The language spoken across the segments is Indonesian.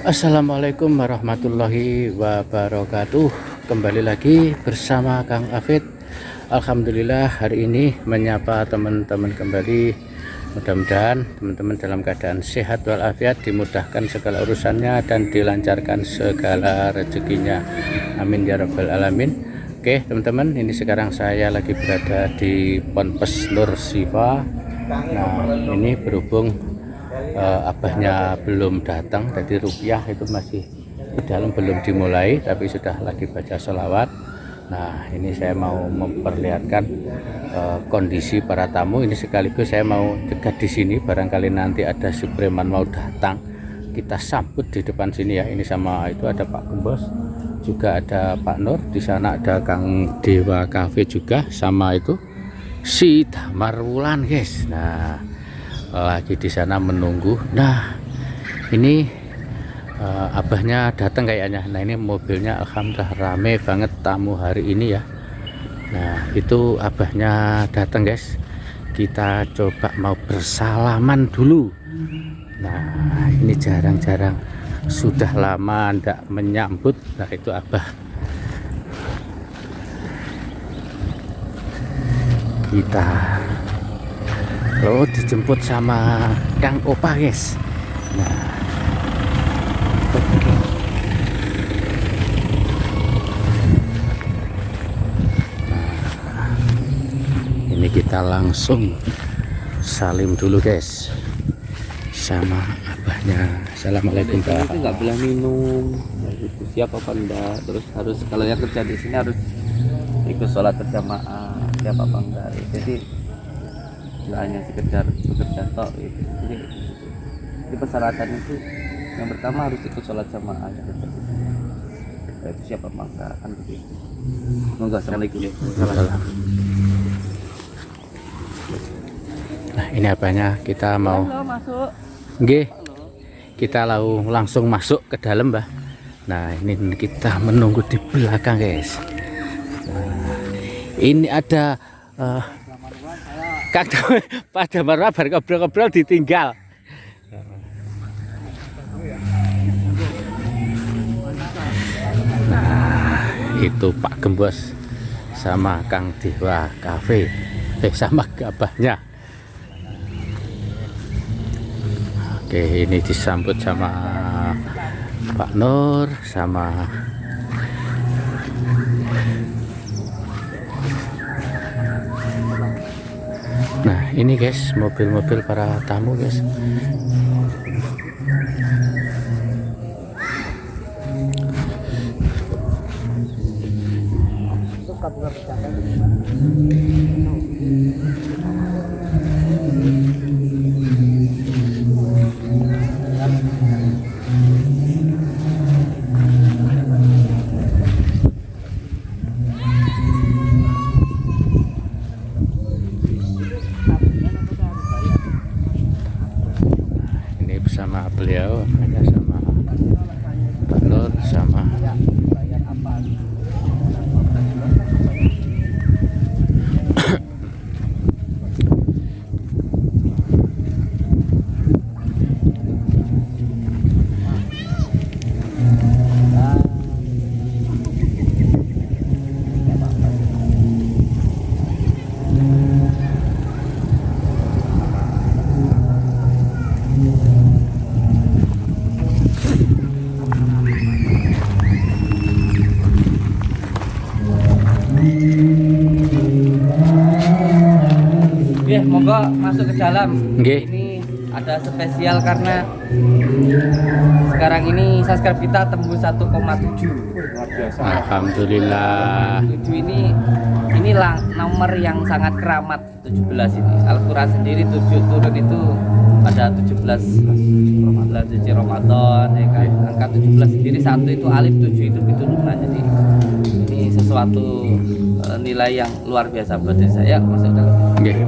Assalamualaikum warahmatullahi wabarakatuh. Kembali lagi bersama Kang Afid. Alhamdulillah hari ini menyapa teman-teman kembali. Mudah-mudahan teman-teman dalam keadaan sehat walafiat, dimudahkan segala urusannya dan dilancarkan segala rezekinya. Amin ya rabbal alamin. Oke teman-teman, ini sekarang saya lagi berada di Ponpes Nur Sifa. Nah ini berhubung abahnya belum datang, jadi rupiah itu masih di dalam, belum dimulai, tapi sudah lagi baca sholawat. Nah ini saya mau memperlihatkan kondisi para tamu ini, sekaligus saya mau dekat di sini, barangkali nanti ada si preman mau datang, kita sambut di depan sini ya. Ini sama itu ada Pak Gembos, juga ada Pak Nur, di sana ada Kang Dewa Cafe juga, sama itu si Damar Wulan guys. Nah lagi di sana menunggu. Nah ini abahnya datang kayaknya. Nah ini mobilnya alhamdulillah rame banget tamu hari ini ya. Nah itu abahnya datang guys, kita coba mau bersalaman dulu. Nah ini jarang-jarang, sudah lama ndak menyambut. Nah itu abah, kita dijemput sama Kang Opa guys. Nah oke. Nah ini kita langsung salim dulu guys sama abahnya. Assalamualaikum Pak. Itu nggak boleh minum, itu siapa apa enggak. Terus harus, kalau yang kerja di sini harus ikut sholat berjamaah, siapa apa enggak. Jadi nggak hanya sekedar bekerja tok gitu. Jadi persyaratan itu yang pertama harus ikut sholat jamaah gitu. Itu siapa maka kan begitu. Monggo. Assalamualaikum. Nah ini apanya, kita mau Masuk. nggih, kita langsung masuk ke dalam Mbah. Nah ini kita menunggu di belakang guys. Nah, ini ada Kak pada marwah bar ngobrol-ngobrol ditinggal. Nah itu Pak Gembos sama Kang Dewa Cafe, sama abahnya. Oke ini disambut sama Pak Nur sama nah ini guys mobil-mobil para tamu guys. Sama beliau hanya sama Pak Nur sama Ya, monggo masuk ke dalam. nggih. Ini ada spesial karena sekarang ini subscribe kita tembus 1,7. Alhamdulillah. 7 ini nomor yang sangat keramat. 17 ini Al-Quran sendiri turun itu pada 17 bulan suci Ramadan ya kan. Angka 17 sendiri, satu itu alif, 7 itu keturunan. Jadi ini sesuatu nilai yang luar biasa buat saya. Masuk dalam. Nggih.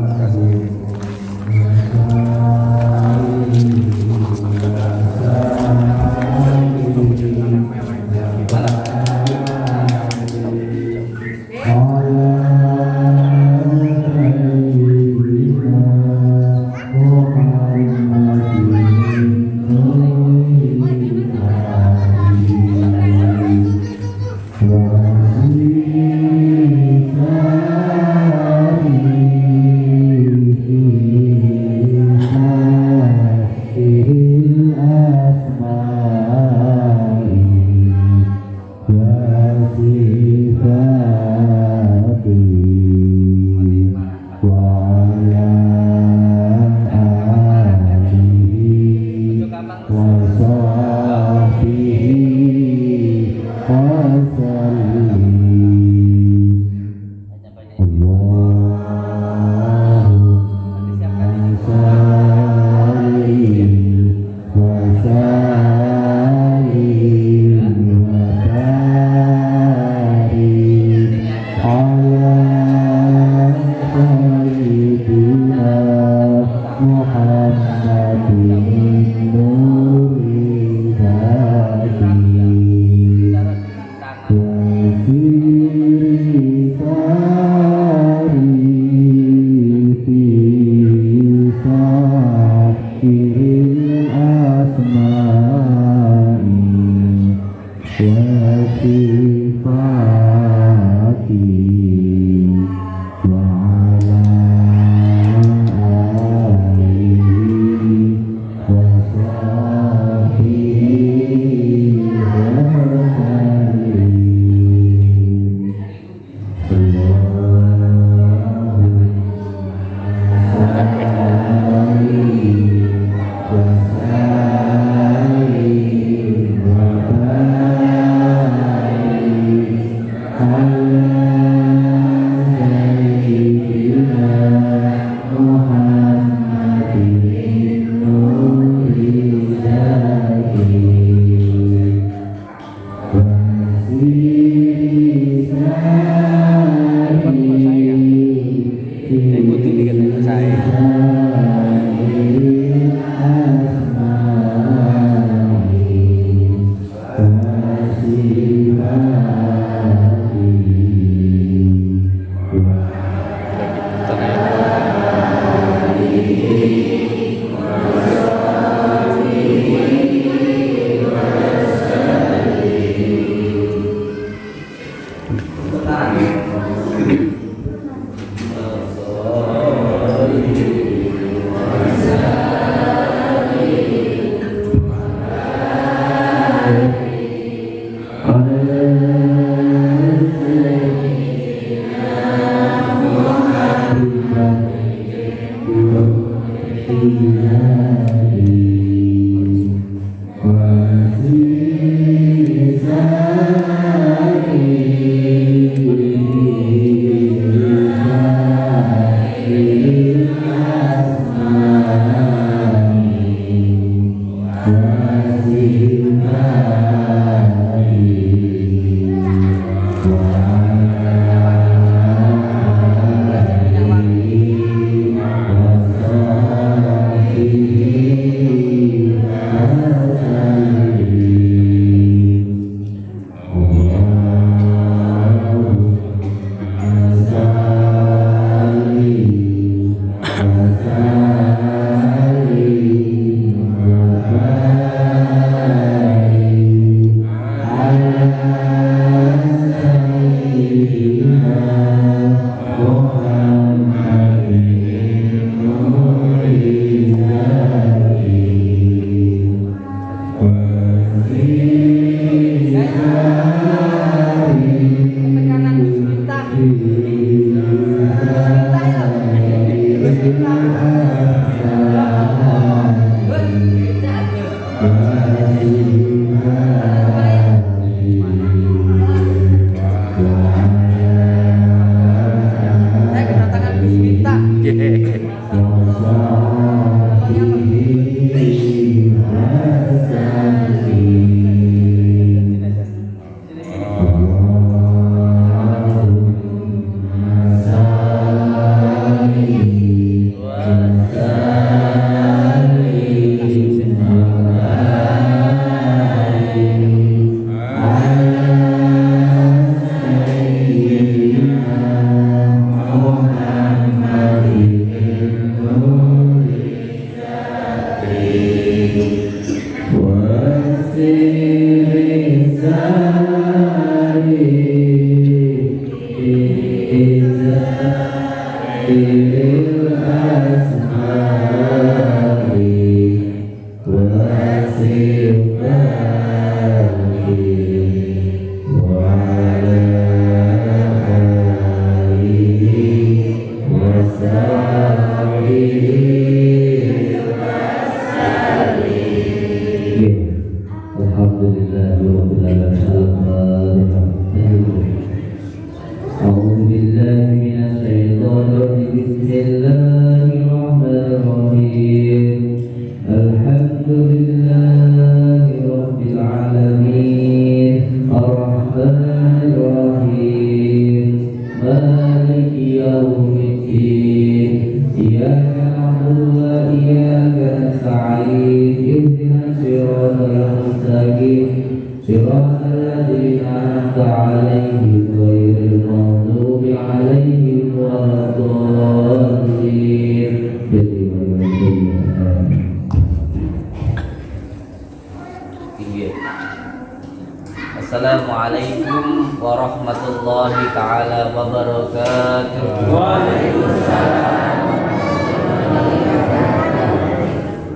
Assalamualaikum warahmatullahi taala wabarakatuh.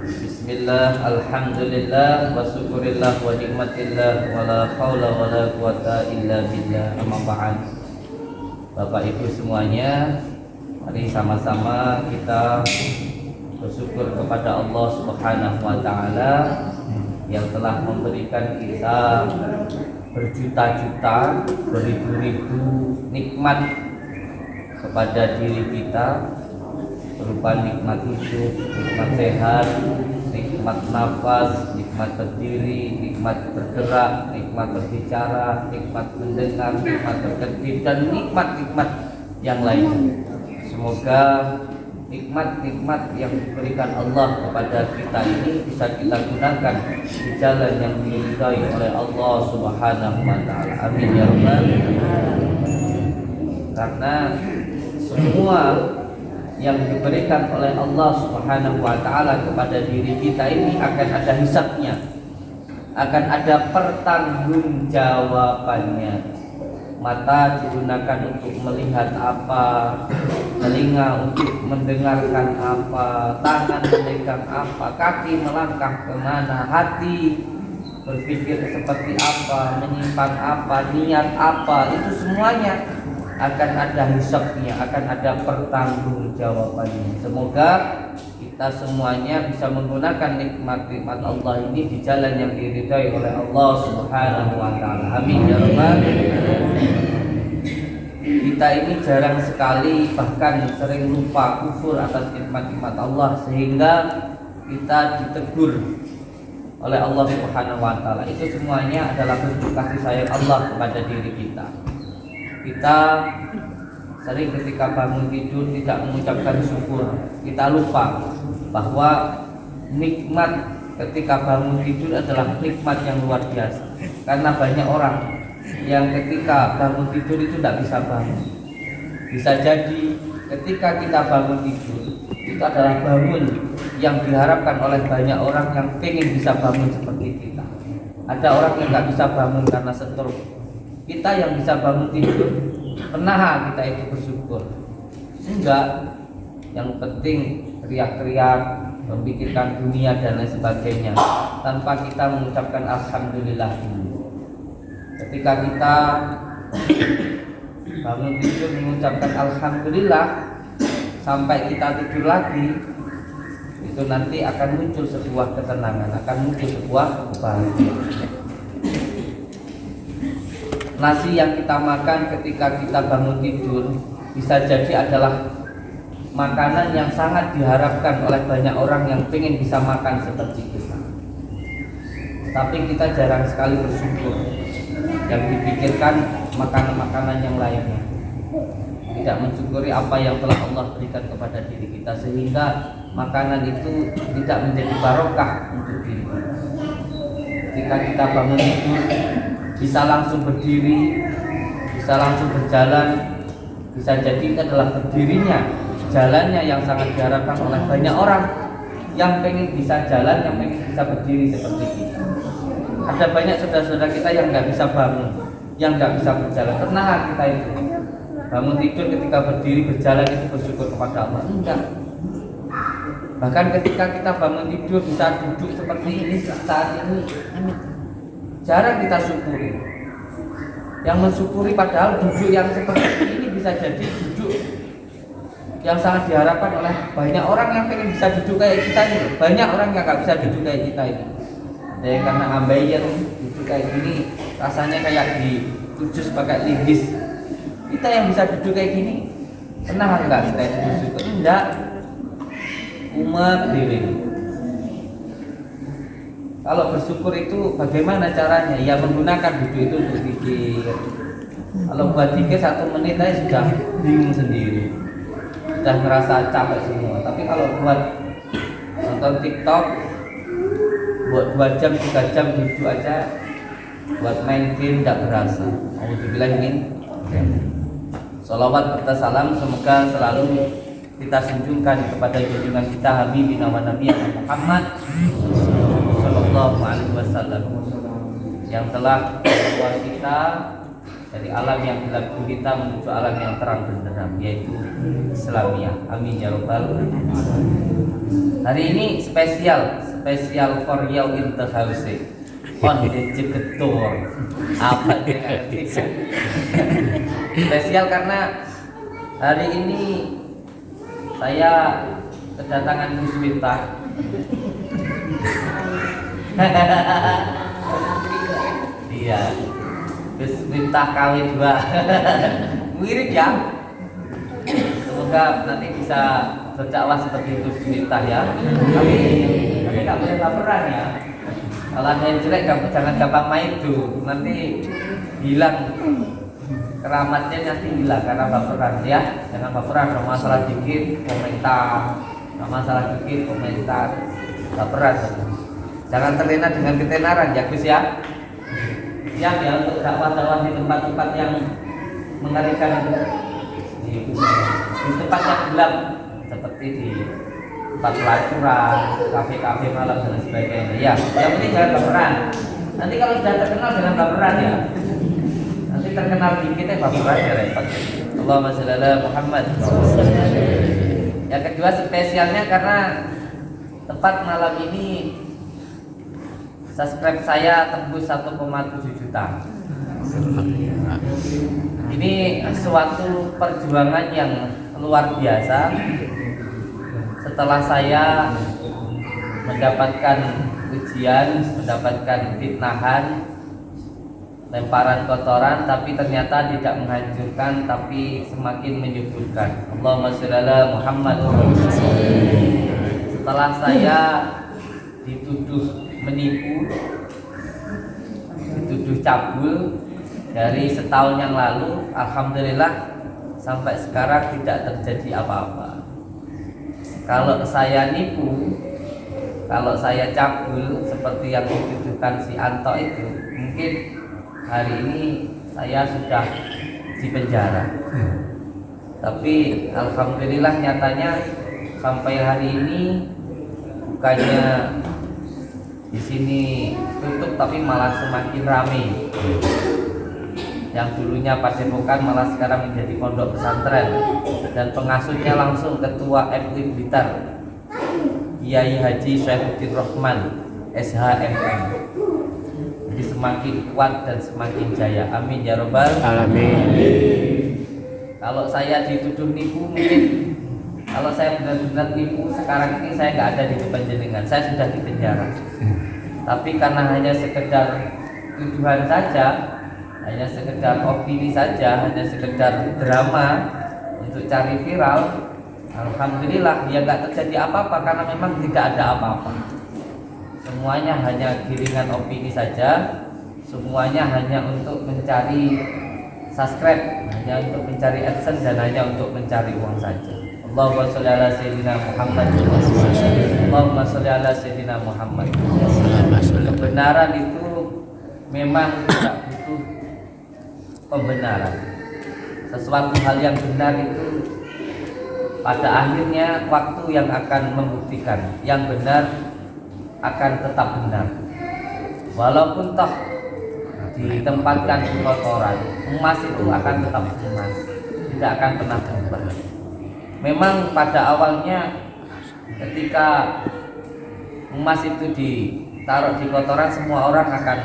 Bismillah, alhamdulillah, wa syukurillah, wa nikmatillah, wa la hawla wa la quwata illa billah. Amma ba'd. Bapak Ibu semuanya, mari sama-sama kita bersyukur kepada Allah Subhanahu wa taala yang telah memberikan kita berjuta-juta, beribu-ribu nikmat kepada diri kita, berupa nikmat hidup, nikmat sehat, nikmat nafas, nikmat berdiri, nikmat bergerak, nikmat berbicara, nikmat mendengar, nikmat berkedip, dan nikmat-nikmat yang lain. Semoga nikmat-nikmat yang diberikan Allah kepada kita ini bisa kita gunakan di jalan yang diridhai oleh Allah Subhanahu wa taala. Amin ya rabbal alamin. Karena semua yang diberikan oleh Allah Subhanahu wa taala kepada diri kita ini akan ada hisabnya, akan ada pertanggungjawabannya. Mata digunakan untuk melihat apa, telinga untuk mendengarkan apa, tangan memegang apa, kaki melangkah kemana, hati berpikir seperti apa, menyimpan apa, niat apa, itu semuanya akan ada hisabnya, akan ada pertanggungjawabannya. Semoga kita semuanya bisa menggunakan nikmat-nikmat Allah ini di jalan yang diridhai oleh Allah Subhanahu wa taala. Amin ya rabbal alamin. Kita ini jarang sekali, bahkan sering lupa, kufur atas nikmat-nikmat Allah, sehingga kita ditegur oleh Allah Subhanahu wa taala. Itu semuanya adalah bentuk kasih sayang Allah kepada diri kita. Kita sering ketika bangun tidur tidak mengucapkan syukur. Kita lupa bahwa nikmat ketika bangun tidur adalah nikmat yang luar biasa. Karena banyak orang yang ketika bangun tidur itu tidak bisa bangun. Bisa jadi ketika kita bangun tidur itu adalah bangun yang diharapkan oleh banyak orang yang pengen bisa bangun seperti kita. Ada orang yang nggak bisa bangun karena stroke. Kita yang bisa bangun tidur, pernah kita itu bersyukur? Enggak. Yang penting teriak-teriak, memikirkan dunia dan lain sebagainya, tanpa kita mengucapkan alhamdulillah dulu. Ketika kita bangun tidur mengucapkan alhamdulillah sampai kita tidur lagi, itu nanti akan muncul sebuah ketenangan, akan muncul sebuah kebahagiaan. Nasi yang kita makan ketika kita bangun tidur bisa jadi adalah makanan yang sangat diharapkan oleh banyak orang yang ingin bisa makan seperti kita. Tapi kita jarang sekali bersyukur. Yang dipikirkan makanan-makanan yang lainnya, tidak mensyukuri apa yang telah Allah berikan kepada diri kita, sehingga makanan itu tidak menjadi barokah untuk diri kita. Ketika kita bangun tidur bisa langsung berdiri, bisa langsung berjalan, bisa jadi itu adalah berdirinya, jalannya yang sangat diharapkan oleh banyak orang yang pengen bisa jalan, yang pengen bisa berdiri seperti kita. Ada banyak saudara-saudara kita yang nggak bisa bangun, yang nggak bisa berjalan. Pernah kita itu bangun tidur ketika berdiri berjalan itu bersyukur kepada Allah? Enggak. Bahkan ketika kita bangun tidur bisa duduk seperti ini saat ini, jarang kita syukuri. Yang mensyukuri padahal duduk yang seperti ini bisa jadi duduk yang sangat diharapkan oleh banyak orang yang pengen bisa duduk kayak kita ini. Banyak orang yang nggak bisa duduk kayak kita ini. Ada yang karena ambeien duduk kayak gini rasanya kayak ditujus pakai linggis. Kita yang bisa duduk kayak gini pernah nggak kita itu bersyukur? Enggak. Umat diri. Kalau bersyukur itu bagaimana caranya? Ya menggunakan duduk itu untuk pikir. Kalau buat pikir 1 menit aja sudah bingung sendiri, sudah merasa capek semua. Tapi kalau buat nonton TikTok, buat 2 jam 3 jam duduk aja, buat main game tidak berasa. Mau dibilang ini. Salawat serta salam semoga selalu kita sanjungkan kepada junjungan kita Habibina wa Nabiyina Muhammad sallallahu alaihi wasallam. yang telah membawa kita dari alam yang gelap gulita menuju alam yang terang benderang, yaitu Islamiyah. Amin ya rabbal alamin. Hari ini spesial for you in the house. On the Jegetor. Apa dia? Spesial karena hari ini saya kedatangan Gus Miftah. Iya, Gus Miftah KW2. Mirip ya. Semoga nanti bisa berdakwah seperti Gus Miftah ya. Tapi nggak boleh baperan ya. Kalau ada yang jelek jangan gampang main tuh, nanti hilang keramatnya, nanti hilang karena baperan ya. Jangan baperan, kalau masalah dikit komentar, kalau masalah dikit komentar, baperan. Jangan terlena dengan ketenaran ya Gus ya. Siap ya untuk dakwah-dakwah di tempat-tempat yang mengerikan, di tempat yang gelap seperti di tempat pelacuran, kafe-kafe malam dan sebagainya. Ya, yang penting jangan baperan. Nanti kalau sudah terkenal jangan baperan ya. Nanti terkenal dikit baperan ya repot. Allahumma sholli ala Muhammad. Yang kedua spesialnya karena tepat malam ini subscribe saya tembus 1,7 juta. Ini suatu perjuangan yang luar biasa. Setelah saya mendapatkan ujian, mendapatkan fitnahan, lemparan kotoran, tapi ternyata tidak menghancurkan, tapi semakin menyuburkan. Allahumma sholli ala Muhammad. Setelah saya dituduh menipu, dituduh cabul dari setahun yang lalu, alhamdulillah sampai sekarang tidak terjadi apa-apa. Kalau saya nipu, kalau saya cabul seperti yang dituduhkan si Anto itu, mungkin hari ini saya sudah di penjara. Tapi alhamdulillah nyatanya sampai hari ini bukannya di sini tutup, tapi malah semakin ramai. Yang dulunya padepokan malah sekarang menjadi pondok pesantren, dan pengasuhnya langsung ketua MUI Blitar, Kiai Haji Syaifuddin Rahman SHMM. Jadi semakin kuat dan semakin jaya. Amin ya robbal alamin. Kalau saya dituduh nipu, mungkin kalau saya benar-benar nipu sekarang ini saya nggak ada di depan jenengan, saya sudah di penjara. Tapi karena hanya sekedar tuduhan saja, hanya sekedar opini saja, hanya sekedar drama untuk cari viral, alhamdulillah ya nggak terjadi apa-apa karena memang tidak ada apa-apa. Semuanya hanya giringan opini saja, semuanya hanya untuk mencari subscribe, hanya untuk mencari AdSense, dan hanya untuk mencari uang saja. Allahumma sholli ala sayyidina Muhammad. Allahumma sholli ala sayyidina Muhammad. Kebenaran itu memang tidak butuh pembenaran. Sesuatu hal yang benar itu pada akhirnya waktu yang akan membuktikan. Yang benar akan tetap benar. Walaupun toh ditempatkan di kotoran, emas itu akan tetap emas, tidak akan pernah berubah. Memang pada awalnya ketika emas itu ditaruh di kotoran, semua orang akan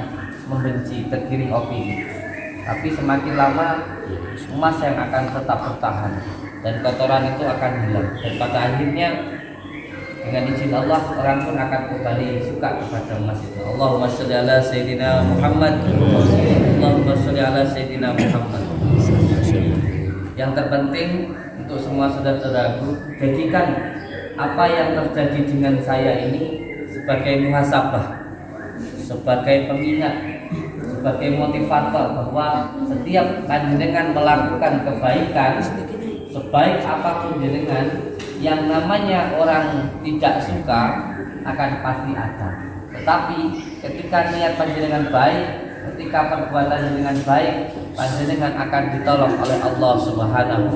membenci, tergiring opini. Tapi semakin lama emas yang akan tetap bertahan dan kotoran itu akan hilang. Dan pada akhirnya dengan izin Allah orang pun akan kembali suka kepada emas itu. Allahumma sholli ala sayyidina Muhammad. Allahumma sholli ala sayyidina Muhammad. Yang terpenting untuk semua saudara-saudaraku, jadikan apa yang terjadi dengan saya ini sebagai muhasabah, sebagai pengingat, sebagai motivator bahwa setiap panjenengan melakukan kebaikan, sebaik apapun jenengan, yang namanya orang tidak suka akan pasti ada. Tetapi ketika niat panjenengan baik, ketika perbuatan jenengan baik, panjenengan akan ditolong oleh Allah Subhanahu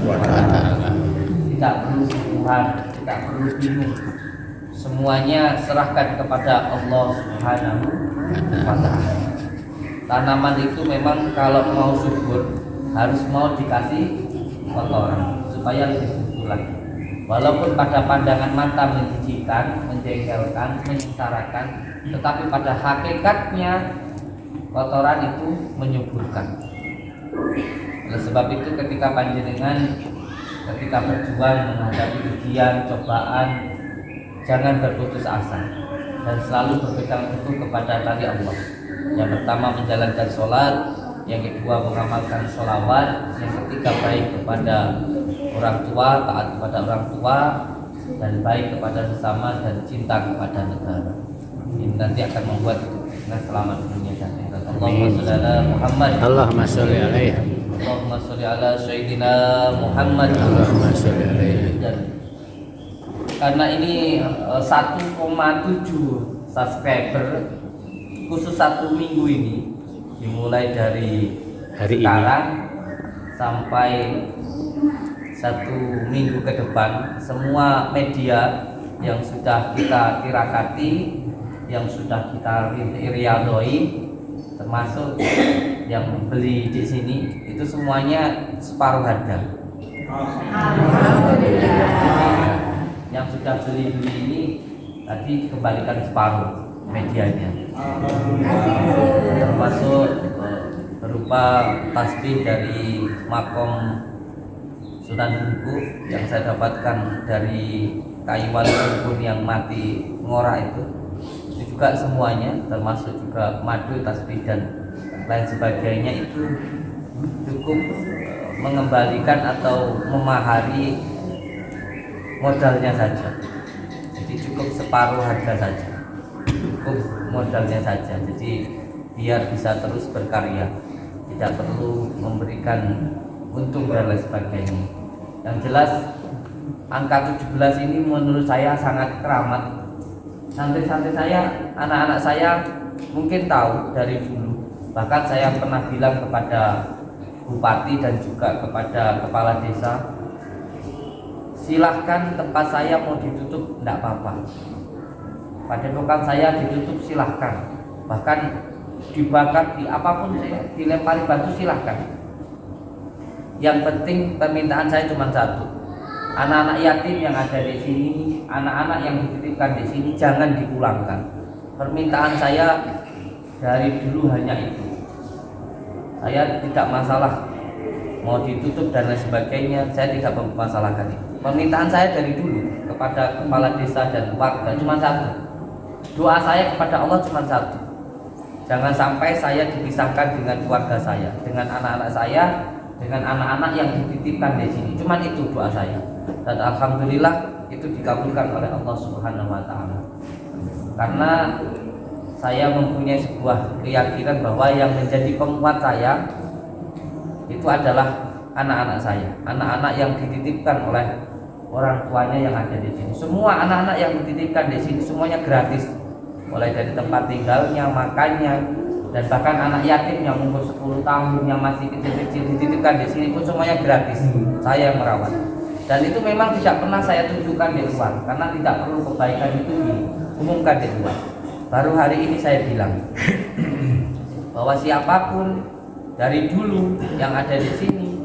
wa Ta'ala. Tidak perlu Tuhan, tidak perlu bingung. Semuanya serahkan kepada Allah Subhanahu wa Ta'ala. tanaman itu memang kalau mau subur harus mau dikasih kotoran supaya lebih subur lagi. Walaupun pada pandangan mata menjijikan, menjengkelkan, menyengsarakan, tetapi pada hakikatnya kotoran itu menyuburkan. Oleh sebab itu ketika panjenengan ketika berjuang menghadapi ujian, cobaan, jangan berputus asa dan selalu berpegang teguh kepada tali Allah. Yang pertama menjalankan sholat, yang kedua mengamalkan sholawat, yang ketiga baik kepada orang tua, taat kepada orang tua, dan baik kepada sesama dan cinta kepada negara. Ini nanti akan membuat kita selamat dunia dan akhirat. Allahumma sholli ala Muhammad. Allahumma sholli alaihi. Allahumma sholli ala Sayyidina Muhammad. Allahumma sholli alaihi. Dan karena ini 1,7 subscriber khusus 1 minggu ini, dimulai dari Hari ini. sekarang sampai 1 minggu ke depan, semua media yang sudah kita tirakati, yang sudah kita riadoi, termasuk yang beli di sini, itu semuanya separuh harga. Yang sudah beli ini tadi dikembalikan separuh medianya, termasuk berupa tasbih dari makom Sunan Buku yang saya dapatkan dari kayu wali pun yang mati ngora itu juga semuanya, termasuk juga madu, tasbih dan lain sebagainya, itu cukup mengembalikan atau memahari modalnya saja. Jadi cukup separuh harga saja, cukup modalnya saja. Jadi biar bisa terus berkarya, tidak perlu memberikan untung dan lain sebagainya. Yang jelas angka 17 ini menurut saya sangat keramat. Santri-santri saya, anak-anak saya mungkin tahu dari dulu. Bahkan saya pernah bilang kepada bupati dan juga kepada kepala desa, silahkan tempat saya mau ditutup, tidak apa-apa. Padepokan saya ditutup silahkan. Bahkan dibakar, di apapun saya, dilempari batu silahkan. Yang penting permintaan saya cuma satu. Anak-anak yatim yang ada di sini, anak-anak yang dititipkan di sini jangan dipulangkan. Permintaan saya dari dulu hanya itu. Saya tidak masalah mau ditutup dan lain sebagainya, saya tidak mempermasalahkan itu. Permintaan saya dari dulu kepada kepala desa dan warga cuma satu. Doa saya kepada Allah cuma satu. Jangan sampai saya dipisahkan dengan keluarga saya, dengan anak-anak saya, dengan anak-anak yang dititipkan di sini. Cuma itu doa saya. Dan alhamdulillah itu dikabulkan oleh Allah Subhanahu wa taala. Karena saya mempunyai sebuah keyakinan bahwa yang menjadi penguat saya itu adalah anak-anak saya, anak-anak yang dititipkan oleh orang tuanya yang ada di sini. Semua anak-anak yang dititipkan di sini semuanya gratis, mulai dari tempat tinggalnya, makannya, dan bahkan anak yatim yang umur 10 tahun yang masih kecil-kecil dititipkan di sini pun semuanya gratis. Saya yang merawat. Dan itu memang tidak pernah saya tunjukkan di luar, karena tidak perlu kebaikan itu diumumkan di luar. Baru hari ini saya bilang bahwa siapapun dari dulu yang ada di sini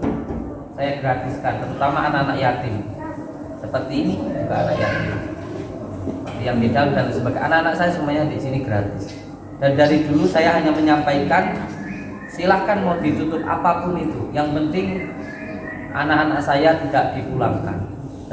saya gratiskan, terutama anak-anak yatim. Seperti ini juga anak yatim, yang di dalam dan sebagainya. Anak-anak saya semuanya di sini gratis. Dan dari dulu saya hanya menyampaikan, silahkan mau ditutup apapun itu, yang penting anak-anak saya tidak dipulangkan.